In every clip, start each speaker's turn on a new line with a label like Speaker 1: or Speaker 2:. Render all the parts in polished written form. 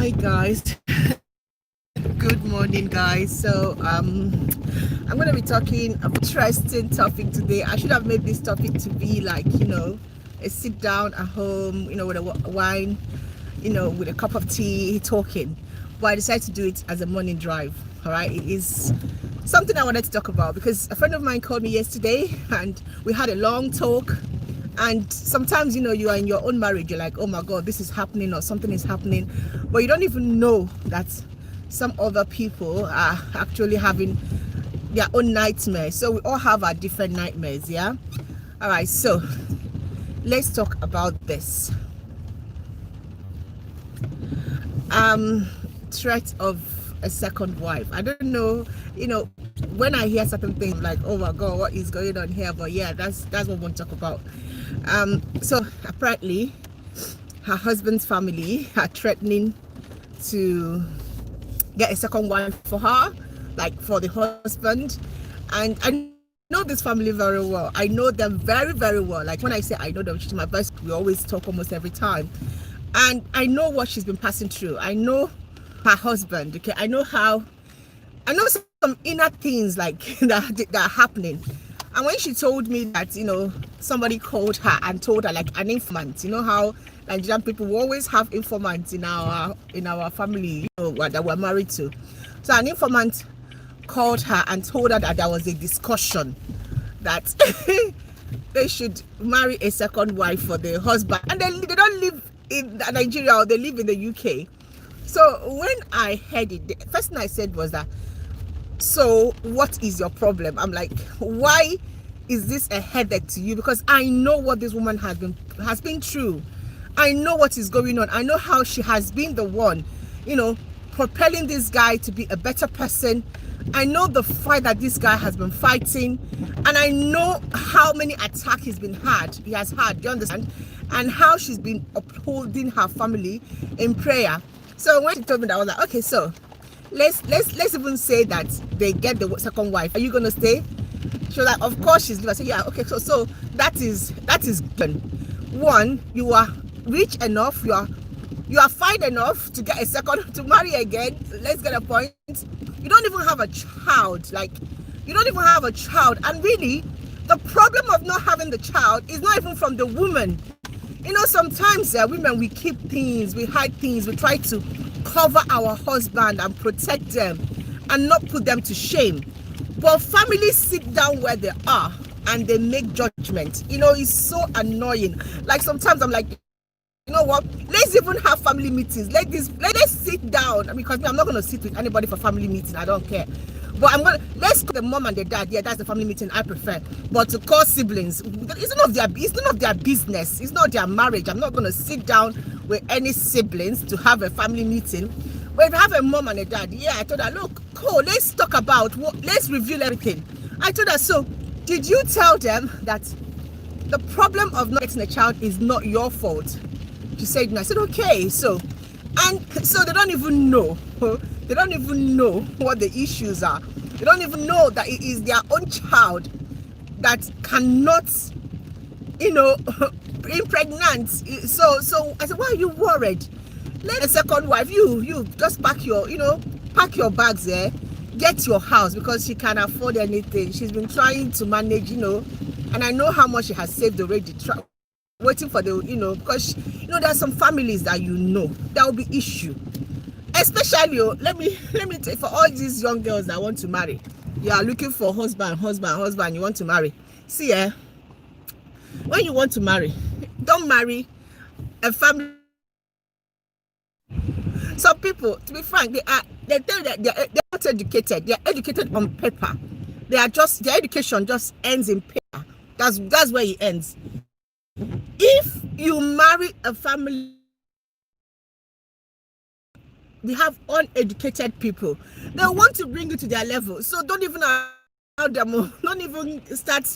Speaker 1: Hi guys, good morning guys. So I'm going to be talking an interesting topic today. I should have made this topic to be like, a sit down at home, with a wine, with a cup of tea talking, but I decided to do it as a morning drive. All right, it is something I wanted to talk about because a friend of mine called me yesterday and we had a long talk. And sometimes, you are in your own marriage, you're like, oh my God, this is happening or something is happening, but you don't even know that some other people are actually having their own nightmares. So we all have our different nightmares. Yeah. All right, so let's talk about this threat of a second wife. I don't know, when I hear certain things, I'm like, oh my God, what is going on here? But yeah, that's what we want to talk about. So apparently her husband's family are threatening to get a second wife for her, like for the husband. And I know this family very well. I know them very, very well. Like when I say I know them, she's my best. We always talk almost every time. And I know what she's been passing through. I know her husband. Okay, I know some inner things like that are happening. And when she told me that, somebody called her and told her, like an informant, how Nigerian people will always have informants in our family, that we're married to. So an informant called her and told her that there was a discussion that they should marry a second wife for the husband. And they don't live in Nigeria, or they live in the UK. So when I heard it, the first thing I said was that, so what is your problem? I'm like, why is this a headache to you? Because I know what this woman has been through. I know what is going on. I know how she has been the one, propelling this guy to be a better person. I know the fight that this guy has been fighting, and I know how many attacks he has had, do you understand? And how she's been upholding her family in prayer. So when she told me that, I was like, okay, so let's even say that they get the second wife. Are you gonna stay? She was like, of course she's leaving. I said, yeah, okay. So that is good. One, you are rich enough, you are fine enough to get a second, to marry again. Let's get a point. You don't even have a child. And really, the problem of not having the child is not even from the woman. Sometimes women, we keep things, we hide things, we try to cover our husband and protect them and not put them to shame. But families sit down where they are and they make judgment. It's so annoying. Like sometimes I'm like, you know what, let's even have family meetings. Let us sit down, because I'm not going to sit with anybody for family meeting. I don't care. But let's call the mom and the dad. Yeah, that's the family meeting I prefer. But to call siblings, it's none of their business. It's not their marriage. I'm not going to sit down with any siblings to have a family meeting. But if I have a mom and a dad, yeah, I told her, look, cool, let's talk about let's review everything. I told her, so did you tell them that the problem of not getting a child is not your fault? She said no. I said, okay, so they don't even know. They don't even know what the issues are. They don't even know that it is their own child that cannot, impregnate. So I said, why are you worried? Let a second wife, you just pack your bags there, get your house, because she can afford anything. She's been trying to manage, and I know how much she has saved already, waiting for the, because, there are some families that there will be issue. Especially, let me tell you, for all these young girls that want to marry, you are looking for husband, you want to marry. See, when you want to marry, don't marry a family. Some people, to be frank, they tell that they're not educated. They're educated on paper. Their education just ends in paper. That's where it ends. If you marry a family, they have uneducated people, they want to bring you to their level. So don't even allow them, don't even start.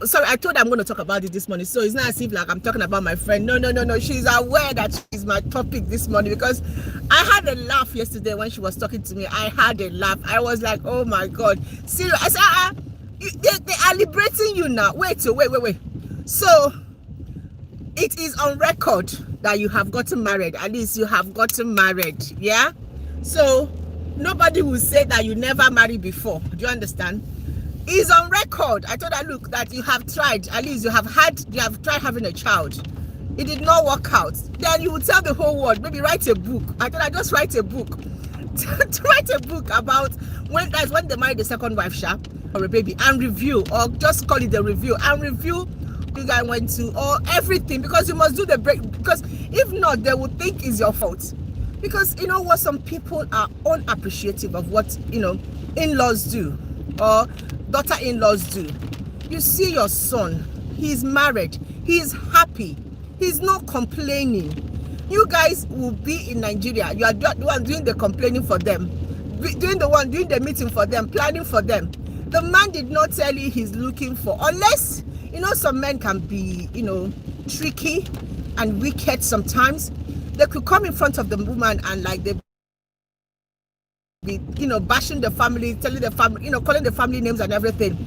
Speaker 1: Sorry, I told her I'm going to talk about it this morning, so it's not as if like I'm talking about my friend. No. She's aware that she's my topic this morning, because I had a laugh yesterday when she was talking to me. I had a laugh. I was like, oh my God, serious. I said, they are liberating you now. Wait. So it is on record that you have gotten married. At least you have gotten married, yeah? So nobody will say that you never married before. Do you understand? It's on record. I told her, look, that you have tried. At least you have tried having a child. It did not work out. Then you would tell the whole world, maybe write a book. I told her, just write a book. To write a book about when they married the second wife, or a baby, and review, or just call it a review, and review you guys went to, or everything, because you must do the break, because if not, they will think it's your fault. Because you know what, some people are unappreciative of what, you know, in-laws do, or daughter-in-laws do. You see your son, he's married, he's happy, he's not complaining. You guys will be in Nigeria, you are the one doing the complaining for them, doing the meeting for them, planning for them. The man did not tell you he's looking for, unless, you know, some men can be, you know, tricky and wicked sometimes. They could come in front of the woman and like they be, you know, bashing the family, telling the family, you know, calling the family names and everything.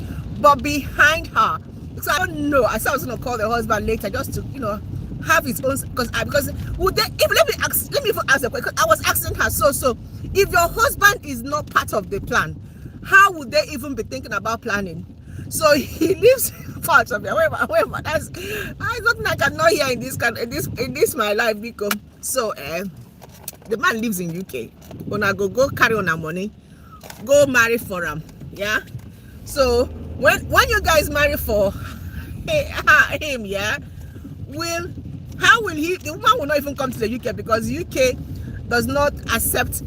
Speaker 1: But behind her, so I don't know. I said I was gonna call the husband later just to, you know, have his own, because would they, if let me even ask a question, because I was asking her, so if your husband is not part of the plan, how would they even be thinking about planning? So he lives part of it. However, that's nothing I cannot hear in this my life, because so the man lives in UK. Gonna go carry on our money, go marry for him, yeah. So when you guys marry for him, yeah, how will he? The woman will not even come to the UK, because UK does not accept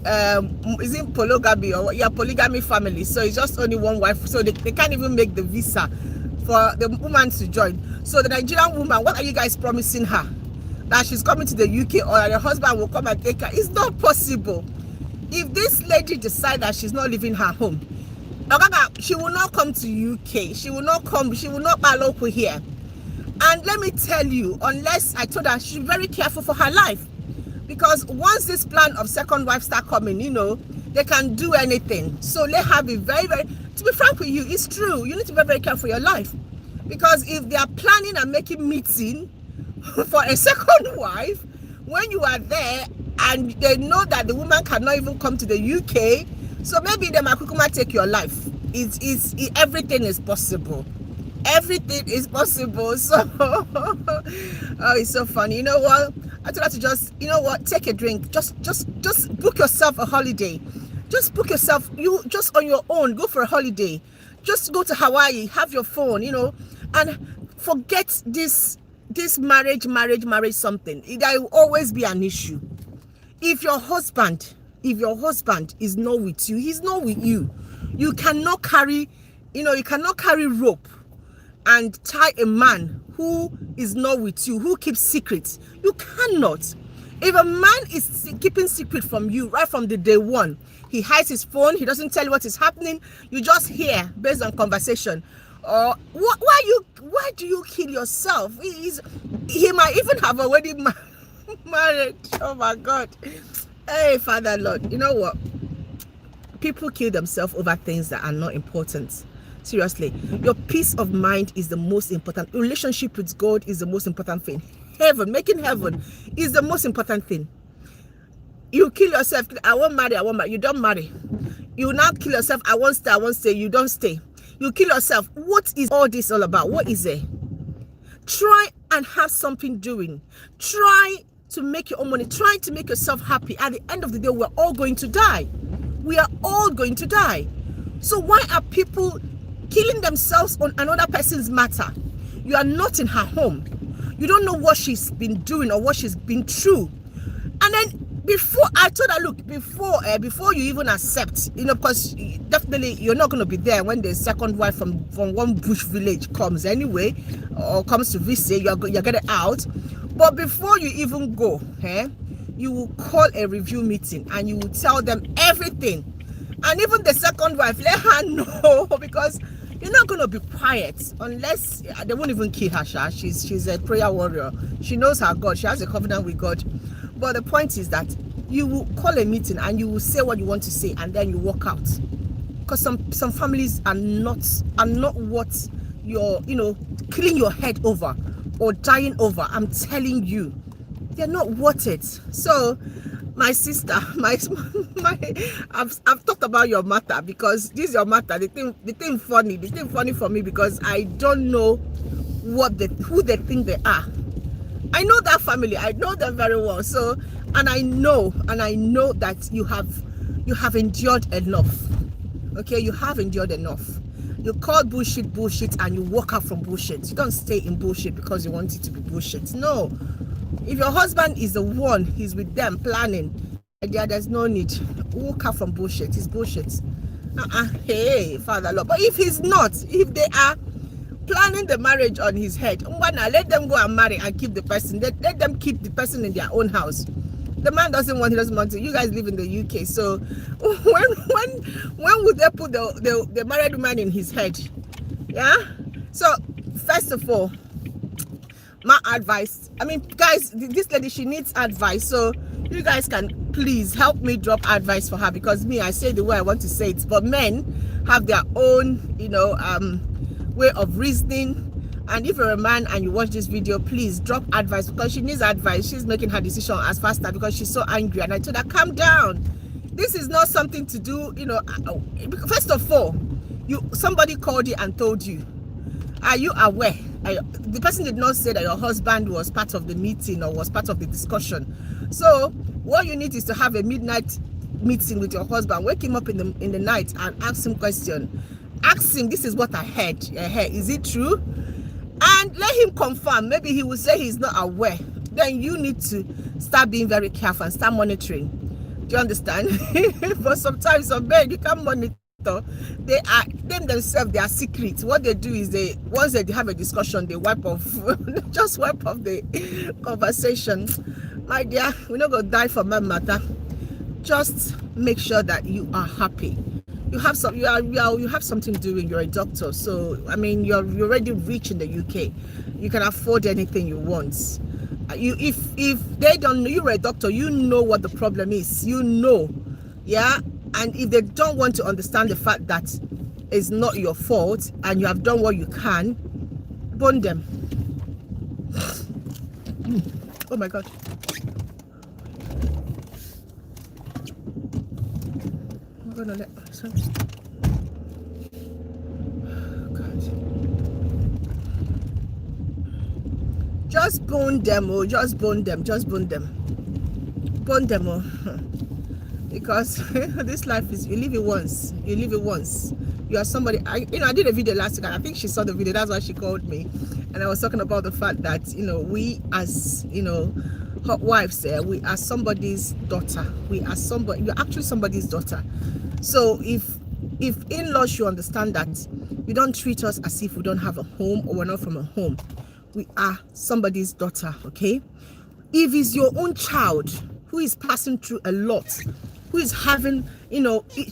Speaker 1: is it polygamy, or polygamy family. So it's just only one wife, so they can't even make the visa for the woman to join. So the Nigerian woman, what are you guys promising her? That she's coming to the UK, or that the husband will come and take her? It's not possible. If this lady decides that she's not leaving her home, she will not come to UK, she will not buy local here. And let me tell you, unless, I told her, she's very careful for her life. Because once this plan of second wife start coming, you know, they can do anything. So let her be very, very, to be frank with you, it's true. You need to be very, very careful for your life. Because if they are planning and making meeting for a second wife, when you are there and they know that the woman cannot even come to the UK, so maybe they might take your life. Everything is possible. Everything is possible. So oh, it's so funny. You know what, I told her to just, you know what, take a drink, just book yourself a holiday. Just book yourself, you just on your own, go for a holiday. Just go to Hawaii, have your phone, you know, and forget this marriage something. There will always be an issue. If your husband is not with you, he's not with you. You cannot carry rope and tie a man who is not with you, who keeps secrets. You cannot. If a man is keeping secret from you right from the day one, he hides his phone, he doesn't tell you what is happening, you just hear based on conversation. Or why do you kill yourself? He might even have already married. Oh my God. Hey, Father Lord, you know what? People kill themselves over things that are not important. Seriously, your peace of mind is the most important. Relationship with God is the most important thing. Making heaven is the most important thing. You kill yourself, I won't marry, you don't marry. You now kill yourself, I won't stay, you don't stay. You kill yourself. What is all this all about? What is it? Try and have something doing. Try to make your own money. Try to make yourself happy. At the end of the day, we're all going to die. We are all going to die. So why are people killing themselves on another person's matter? You are not in her home. You don't know what she's been doing or what she's been through. And then before, I told her, look, before you even accept, you know, because definitely you're not going to be there when the second wife from one bush village comes anyway, or comes to visit, you're getting out. But before you even go, you will call a review meeting and you will tell them everything. And even the second wife, let her know, because you're not going to be quiet unless they won't even kill her. She's a prayer warrior. She knows her God. She has a covenant with God. But the point is that you will call a meeting and you will say what you want to say, and then you walk out. Because some families are not what you're, you know, killing your head over. or dying over, I'm telling you, they're not worth it. So my sister, I've talked about your matter, because this is your matter. The thing funny for me, because I don't know who they think they are. I know that family, I know them very well. So, and I know that you have endured enough. Okay, you have endured enough. You call bullshit, and you walk out from bullshit. You don't stay in bullshit because you want it to be bullshit. No. If your husband is the one, he's with them planning, there's no need. Walk out from bullshit. It's bullshit. Hey, Father Lord. But if he's not, if they are planning the marriage on his head, let them go and marry and keep the person. Let them keep the person in their own house. The man doesn't want to. You guys live in the UK, so when would they put the married man in his head? Yeah. So first of all, my advice, I mean, guys, this lady, she needs advice. So you guys can please help me drop advice for her, because me, I say the way I want to say it, but men have their own, way of reasoning. And if you're a man and you watch this video, please drop advice, because she needs advice. She's making her decision as faster because she's so angry. And I told her, calm down. This is not something to do, first of all, somebody called you and told you. Are you aware? The person did not say that your husband was part of the meeting or was part of the discussion. So what you need is to have a midnight meeting with your husband. Wake him up in the night and ask him question. Ask him, this is what I heard. Is it true? And let him confirm. Maybe he will say he's not aware. Then you need to start being very careful and start monitoring. Do you understand? But sometimes some men, you can't monitor. They are them themselves, they are secret. What they do is once they have a discussion, they wipe off just wipe off the conversation. My dear, we're not gonna die for my matter. Just make sure that you are happy. You have something doing. You're a doctor, so I mean you're already rich in the UK. You can afford anything you want. If they don't know, you're a doctor, you know what the problem is. Yeah. And if they don't want to understand the fact that it's not your fault and you have done what you can, bond them. Oh my God. I'm gonna let myself. God. Just bond them, oh, just bond them. Bond them, oh. Because this life is, you live it once. You are somebody. I did a video last week, and I think she saw the video. That's why she called me, and I was talking about the fact that we as hot wives, we are somebody's daughter. You're actually somebody's daughter. So if in-laws should understand that you don't treat us as if we don't have a home or we're not from a home. We are somebody's daughter. Okay. If it's your own child who is passing through a lot, who is having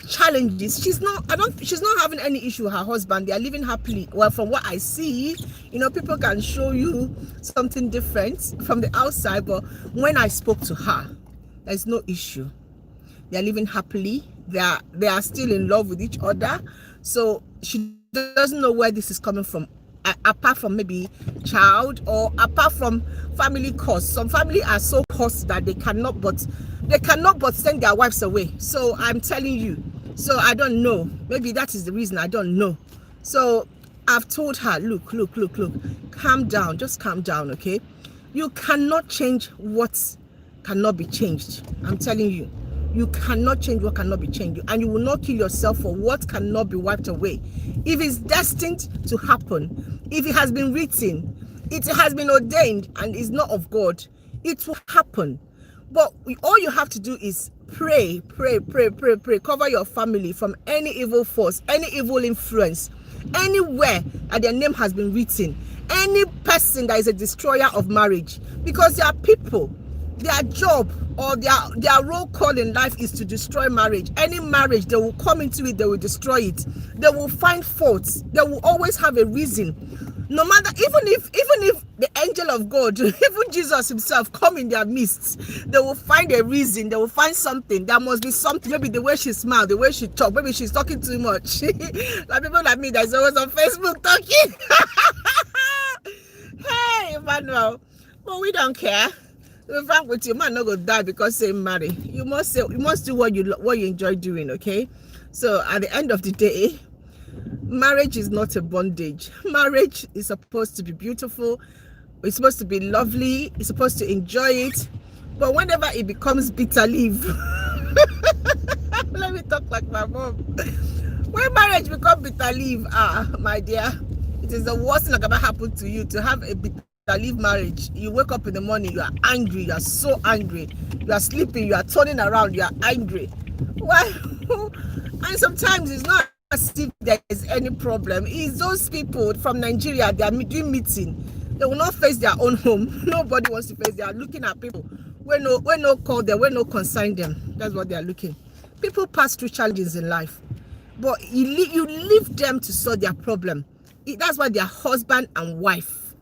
Speaker 1: challenges, she's not having any issue with her husband. They are living happily. Well, from what I see, people can show you something different from the outside, but when I spoke to her, there's no issue. They are living happily. They are still in love with each other. So she doesn't know where this is coming from, apart from maybe child or apart from family costs. Some family are so cursed that they cannot but send their wives away. So I'm telling you. So I don't know. Maybe that is the reason. I don't know. So I've told her, look, calm down. Just calm down, okay? You cannot change what cannot be changed. I'm telling you. You cannot change what cannot be changed, and you will not kill yourself for what cannot be wiped away. If it's destined to happen, if it has been written, it has been ordained and is not of God, it will happen. But all you have to do is pray. Cover your family from any evil force, any evil influence, anywhere that their name has been written, any person that is a destroyer of marriage, because there are people, their job or their role call in life is to destroy marriage. Any marriage, they will come into it, they will destroy it. They will find faults. They will always have a reason. No matter, even if the angel of God, even Jesus himself come in their midst, they will find a reason. They will find something. There must be something. Maybe the way she smiles, the way she talks, maybe she's talking too much. Like people like me, that's always on Facebook talking. Hey, Emmanuel. But we don't care. To be frank with you, man, not go die because say marry. You must do what you enjoy doing, okay? So at the end of the day, marriage is not a bondage. Marriage is supposed to be beautiful. It's supposed to be lovely. It's supposed to enjoy it. But whenever it becomes bitter leaf, let me talk like my mom. When marriage becomes bitter leaf, my dear, it is the worst thing that can ever happen to you to have a bitter leaf marriage. You wake up in the morning, you are angry, you are so angry. You are sleeping, you are turning around, you are angry. Why? And sometimes it's not as if there is any problem. It's those people from Nigeria, they are doing meeting. They will not face their own home. Nobody wants to face. They are looking at people when no call them, when no consign them. That's what they are looking. People pass through challenges in life, but you leave them to solve their problem. That's why they are husband and wife.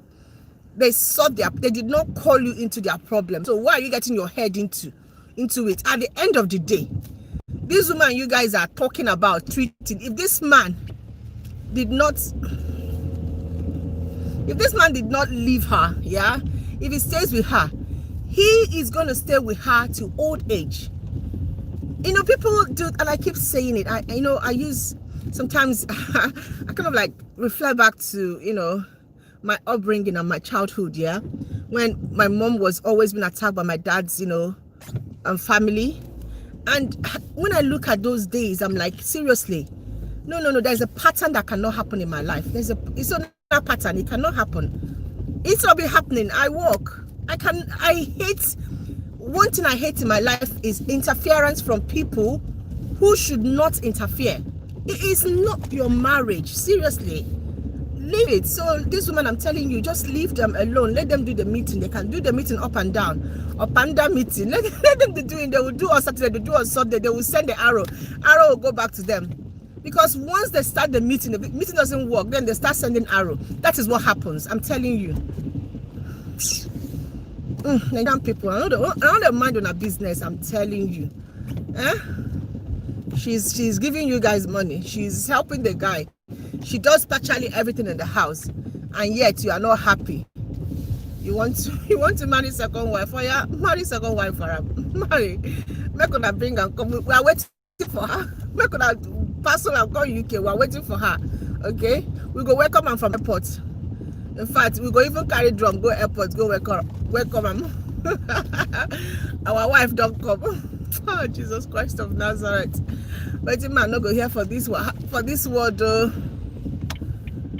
Speaker 1: They did not call you into their problem. So why are you getting your head into it? At the end of the day, this woman you guys are talking about treating, if this man did not leave her, yeah, if he stays with her, he is going to stay with her to old age. You know, people do, and I keep saying it. I use sometimes I kind of like reflect back to, you know, my upbringing and my childhood, yeah, when my mom was always being attacked by my dad's, you know, family. And when I look at those days, I'm like, seriously, no, there's a pattern that cannot happen in my life. It's not a pattern. It cannot happen. It's not be happening. One thing I hate in my life is interference from people who should not interfere. It is not your marriage. Seriously, leave it. So this woman, I'm telling you, just leave them alone. Let them do the meeting. They can do the meeting up and down meeting. Let them do it. They will do on Saturday, they do on Sunday. They will send the arrow will go back to them. Because once they start the meeting doesn't work, then they start sending arrow. That is what happens. I'm telling you. Nigerian people, I don't mind on her business. I'm telling you. She's giving you guys money. She's helping the guy. She does virtually everything in the house, and yet you are not happy. You want to marry second wife? Oh yeah, marry second wife for her. Marry. Make her bring and come. We are waiting for her. Make her parcel and go UK. We are waiting for her. Okay, we go welcome her from airport. In fact, we go even carry drum go airport go welcome her. Our wife don't come. Oh Jesus Christ of Nazareth! Wait, man, no go here for this word.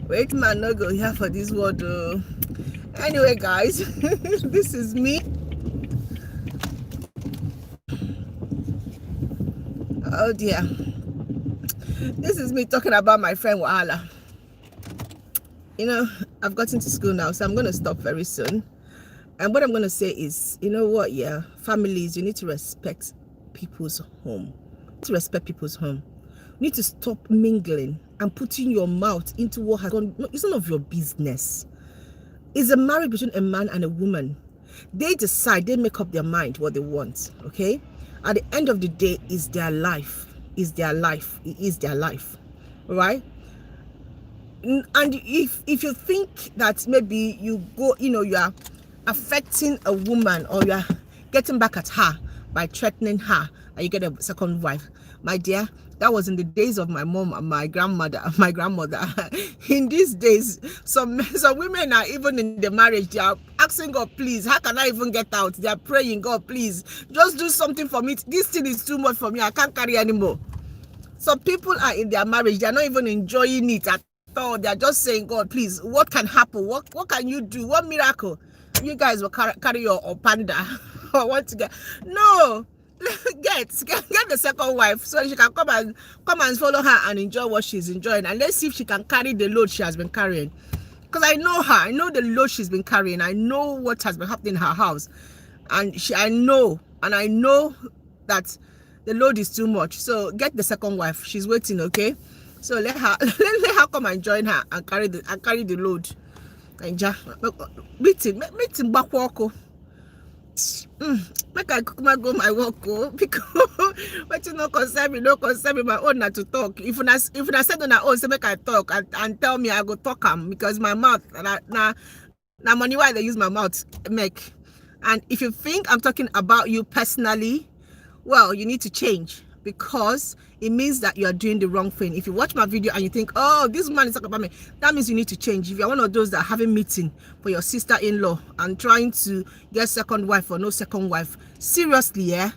Speaker 1: Wait, man, no go here for this word. Anyway, guys, this is me. Oh dear, this is me talking about my friend Wahala. You know, I've gotten to school now, so I'm going to stop very soon. And what I'm going to say is, you know what, yeah, families, you need to respect people's home. You need to stop mingling and putting your mouth into what has gone. No, it's none of your business. It's a marriage between a man and a woman. They decide, they make up their mind what they want, okay? At the end of the day, it's their life. It is their life, all right? And if you think that maybe you go, you know, you are affecting a woman or you are getting back at her by threatening her and you get a second wife, my dear, that was in the days of my mom and my grandmother. In these days, some women are even in the marriage, they are asking God, please, how can I even get out? They are praying, God, please, just do something for me. This thing is too much for me. I can't carry anymore. Some people are in their marriage, they are not even enjoying it at all. They are just saying, God, please, what can happen? What can you do? What miracle? You guys will carry your panda or what to get? No. Get the second wife so she can come and follow her and enjoy what she's enjoying, and let's see if she can carry the load she has been carrying, because I know her. I know the load she's been carrying. I know what has been happening in her house, and I know that the load is too much. So get the second wife. She's waiting, okay? So let her come and join her and carry the load. And meet him back walk. Make I go my work, because but you know concern me, my own not to talk. If I said on her own, say make I talk and tell me I go talk because my mouth now Now, money why they use my mouth make. And if you think I'm talking about you personally, well, you need to change, because it means that you are doing the wrong thing. If you watch my video and you think, oh, this man is talking about me, that means you need to change. If you're one of those that are having meeting for your sister-in-law and trying to get second wife or no second wife, seriously, yeah,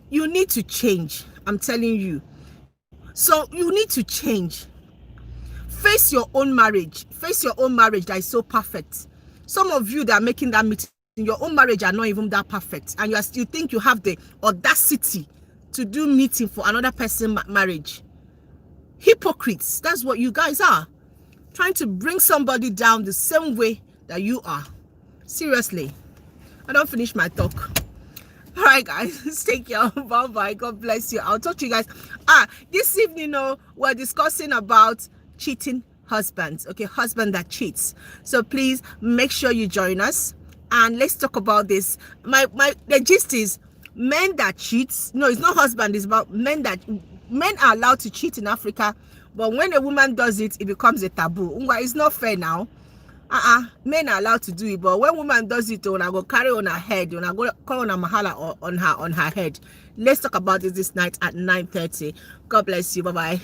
Speaker 1: you need to change. I'm telling you. So you need to change. Face your own marriage. Face your own marriage that is so perfect. Some of you that are making that meeting, your own marriage are not even that perfect, and you think you have the audacity to do meeting for another person's marriage. Hypocrites. That's what you guys are. Trying to bring somebody down the same way that you are. Seriously. I don't finish my talk. All right, guys. Take care. Bye bye. God bless you. I'll talk to you guys. This evening, we're discussing about cheating husbands. Okay, husband that cheats. So please make sure you join us and let's talk about this. The gist is, men that cheats, no, it's not husband, it's about men are allowed to cheat in Africa, but when a woman does it, it becomes a taboo. It's not fair now. Men are allowed to do it, but when woman does it, when I go carry on her head, when I go call on a mahala on her head. Let's talk about this night at 9:30. God bless you. Bye bye.